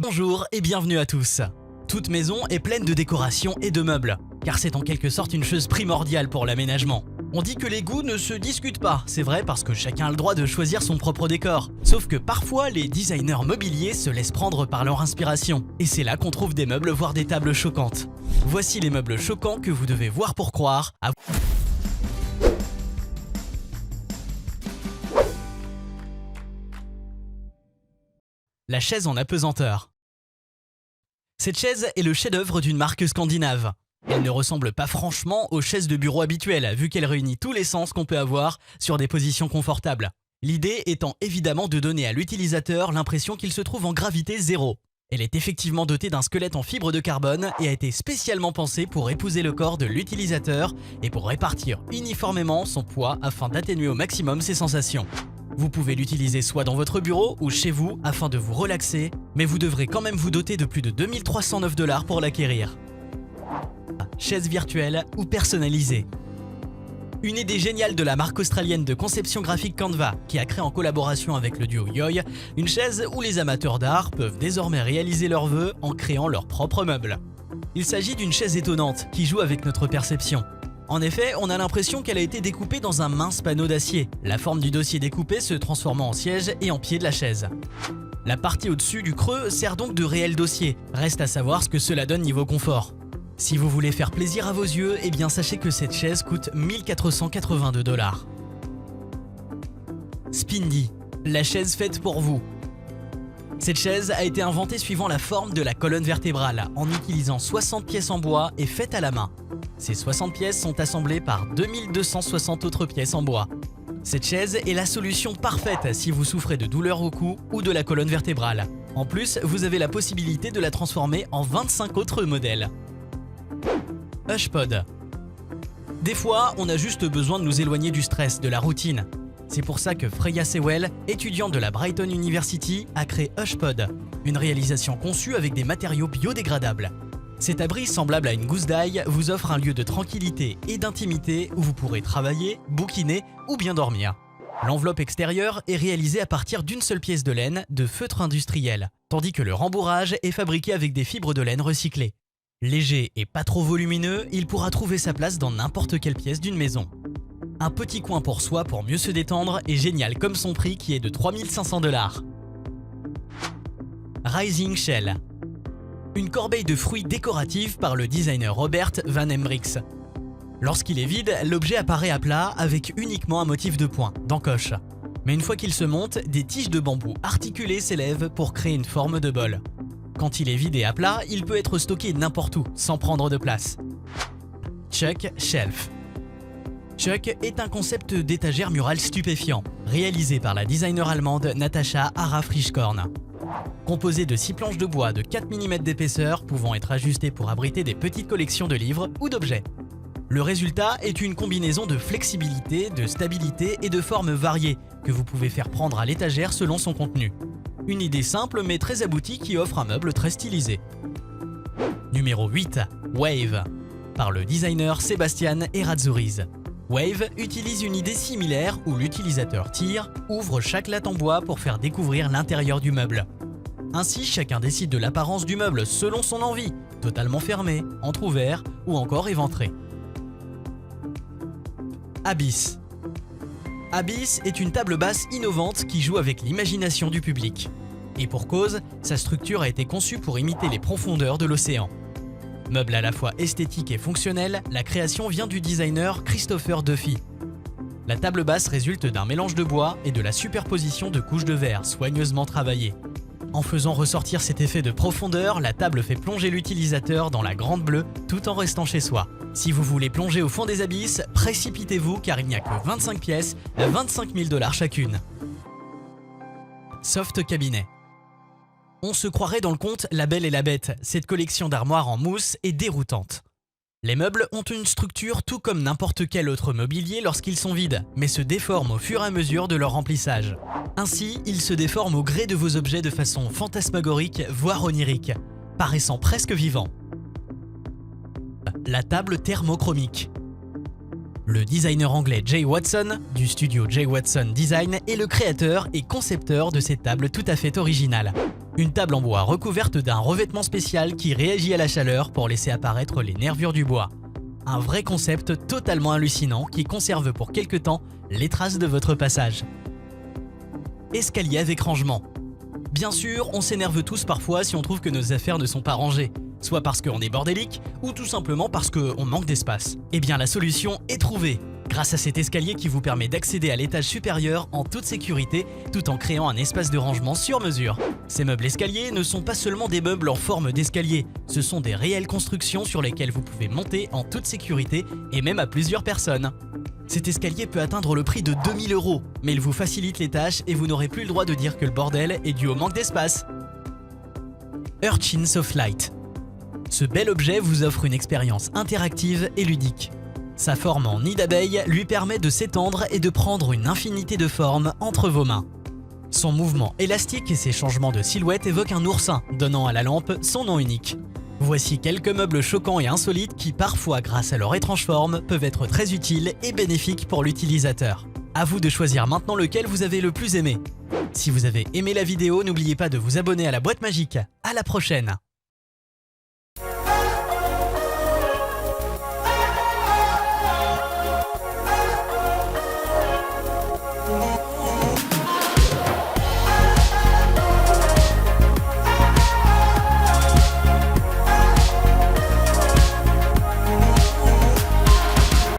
Bonjour et bienvenue à tous. Toute maison est pleine de décorations et de meubles, car c'est en quelque sorte une chose primordiale pour l'aménagement. On dit que les goûts ne se discutent pas, c'est vrai parce que chacun a le droit de choisir son propre décor. Sauf que parfois, les designers mobiliers se laissent prendre par leur inspiration. Et c'est là qu'on trouve des meubles, voire des tables choquantes. Voici les meubles choquants que vous devez voir pour croire. La chaise en apesanteur. Cette chaise est le chef-d'œuvre d'une marque scandinave. Elle ne ressemble pas franchement aux chaises de bureau habituelles, vu qu'elle réunit tous les sens qu'on peut avoir sur des positions confortables. L'idée étant évidemment de donner à l'utilisateur l'impression qu'il se trouve en gravité zéro. Elle est effectivement dotée d'un squelette en fibre de carbone et a été spécialement pensée pour épouser le corps de l'utilisateur et pour répartir uniformément son poids afin d'atténuer au maximum ses sensations. Vous pouvez l'utiliser soit dans votre bureau ou chez vous afin de vous relaxer, mais vous devrez quand même vous doter de plus de 2309 $ pour l'acquérir. Chaise virtuelle ou personnalisée. Une idée géniale de la marque australienne de conception graphique Canva, qui a créé en collaboration avec le duo Yoy, une chaise où les amateurs d'art peuvent désormais réaliser leurs vœux en créant leurs propres meubles. Il s'agit d'une chaise étonnante qui joue avec notre perception. En effet, on a l'impression qu'elle a été découpée dans un mince panneau d'acier, la forme du dossier découpé se transformant en siège et en pied de la chaise. La partie au-dessus du creux sert donc de réel dossier, reste à savoir ce que cela donne niveau confort. Si vous voulez faire plaisir à vos yeux, eh bien sachez que cette chaise coûte 1482 $. Spindy, la chaise faite pour vous. Cette chaise a été inventée suivant la forme de la colonne vertébrale, en utilisant 60 pièces en bois et faites à la main. Ces 60 pièces sont assemblées par 2260 autres pièces en bois. Cette chaise est la solution parfaite si vous souffrez de douleurs au cou ou de la colonne vertébrale. En plus, vous avez la possibilité de la transformer en 25 autres modèles. Hushpod. Des fois, on a juste besoin de nous éloigner du stress, de la routine. C'est pour ça que Freya Sewell, étudiante de la Brighton University, a créé Hushpod, une réalisation conçue avec des matériaux biodégradables. Cet abri semblable à une gousse d'ail vous offre un lieu de tranquillité et d'intimité où vous pourrez travailler, bouquiner ou bien dormir. L'enveloppe extérieure est réalisée à partir d'une seule pièce de laine de feutre industriel, tandis que le rembourrage est fabriqué avec des fibres de laine recyclées. Léger et pas trop volumineux, il pourra trouver sa place dans n'importe quelle pièce d'une maison. Un petit coin pour soi pour mieux se détendre est génial comme son prix qui est de 3500 $. Rising Shell. Une corbeille de fruits décorative par le designer Robert Van Embrix. Lorsqu'il est vide, l'objet apparaît à plat avec uniquement un motif de point, d'encoche. Mais une fois qu'il se monte, des tiges de bambou articulées s'élèvent pour créer une forme de bol. Quand il est vide et à plat, il peut être stocké n'importe où, sans prendre de place. Chuck Shelf. Chuck est un concept d'étagère murale stupéfiant, réalisé par la designer allemande Natascha Ara-Frischkorn. Composé de 6 planches de bois de 4 mm d'épaisseur pouvant être ajustées pour abriter des petites collections de livres ou d'objets. Le résultat est une combinaison de flexibilité, de stabilité et de formes variées que vous pouvez faire prendre à l'étagère selon son contenu. Une idée simple mais très aboutie qui offre un meuble très stylisé. Numéro 8. Wave, par le designer Sebastian Errázuriz. Wave utilise une idée similaire où l'utilisateur tire, ouvre chaque latte en bois pour faire découvrir l'intérieur du meuble. Ainsi, chacun décide de l'apparence du meuble selon son envie, totalement fermé, entrouvert ou encore éventré. Abyss. Abyss est une table basse innovante qui joue avec l'imagination du public. Et pour cause, sa structure a été conçue pour imiter les profondeurs de l'océan. Meuble à la fois esthétique et fonctionnel, la création vient du designer Christopher Duffy. La table basse résulte d'un mélange de bois et de la superposition de couches de verre soigneusement travaillées. En faisant ressortir cet effet de profondeur, la table fait plonger l'utilisateur dans la grande bleue tout en restant chez soi. Si vous voulez plonger au fond des abysses, précipitez-vous car il n'y a que 25 pièces à 25 000 $ chacune. Soft Cabinet. On se croirait dans le conte La Belle et la Bête, cette collection d'armoires en mousse est déroutante. Les meubles ont une structure tout comme n'importe quel autre mobilier lorsqu'ils sont vides, mais se déforment au fur et à mesure de leur remplissage. Ainsi, ils se déforment au gré de vos objets de façon fantasmagorique, voire onirique, paraissant presque vivants. La table thermochromique. Le designer anglais Jay Watson, du studio Jay Watson Design, est le créateur et concepteur de cette table tout à fait originale. Une table en bois recouverte d'un revêtement spécial qui réagit à la chaleur pour laisser apparaître les nervures du bois. Un vrai concept totalement hallucinant qui conserve pour quelque temps les traces de votre passage. Escalier avec rangement. Bien sûr, on s'énerve tous parfois si on trouve que nos affaires ne sont pas rangées, soit parce qu'on est bordélique ou tout simplement parce qu'on manque d'espace. Eh bien la solution est trouvée, grâce à cet escalier qui vous permet d'accéder à l'étage supérieur en toute sécurité tout en créant un espace de rangement sur mesure. Ces meubles escaliers ne sont pas seulement des meubles en forme d'escalier, ce sont des réelles constructions sur lesquelles vous pouvez monter en toute sécurité et même à plusieurs personnes. Cet escalier peut atteindre le prix de 2000 €, mais il vous facilite les tâches et vous n'aurez plus le droit de dire que le bordel est dû au manque d'espace. Urchin Softlight. Ce bel objet vous offre une expérience interactive et ludique. Sa forme en nid d'abeille lui permet de s'étendre et de prendre une infinité de formes entre vos mains. Son mouvement élastique et ses changements de silhouette évoquent un oursin, donnant à la lampe son nom unique. Voici quelques meubles choquants et insolites qui parfois, grâce à leur étrange forme, peuvent être très utiles et bénéfiques pour l'utilisateur. À vous de choisir maintenant lequel vous avez le plus aimé. Si vous avez aimé la vidéo, n'oubliez pas de vous abonner à la boîte magique. À la prochaine!